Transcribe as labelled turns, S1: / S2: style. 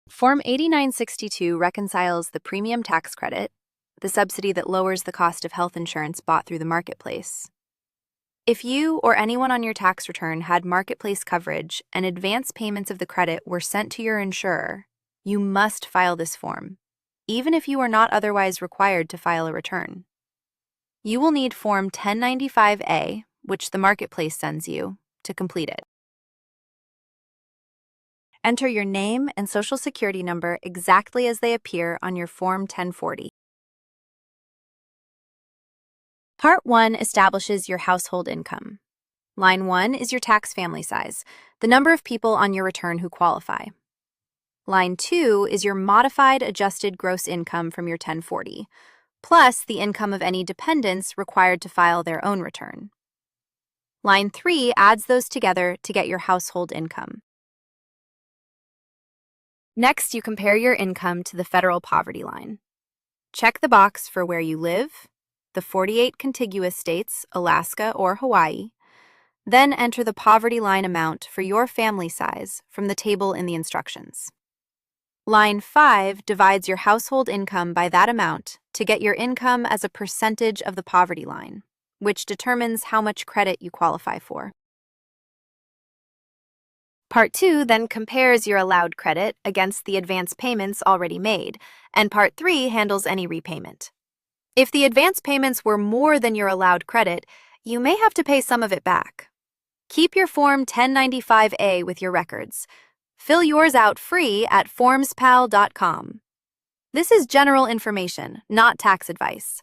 S1: Form 8962 reconciles the premium tax credit, the subsidy that lowers the cost of health insurance bought through the marketplace. If you or anyone on your tax return had marketplace coverage and advance payments of the credit were sent to your insurer, you must file this form, even if you are not otherwise required to file a return. You will need Form 1095A, which the marketplace sends you, to complete it. Enter your name and social security number exactly as they appear on your Form 1040. Part 1 establishes your household income. Line 1 is your tax family size, the number of people on your return who qualify. Line 2 is your modified adjusted gross income from your 1040, plus the income of any dependents required to file their own return. Line 3 adds those together to get your household income. Next, you compare your income to the federal poverty line. Check the box for where you live, the 48 contiguous states, Alaska or Hawaii. Then enter the poverty line amount for your family size from the table in the instructions. Line 5 divides your household income by that amount to get your income as a percentage of the poverty line, which determines how much credit you qualify for. Part 2 then compares your allowed credit against the advance payments already made, and Part 3 handles any repayment. If the advance payments were more than your allowed credit, you may have to pay some of it back. Keep your Form 1095A with your records. Fill yours out free at FormsPal.com. This is general information, not tax advice.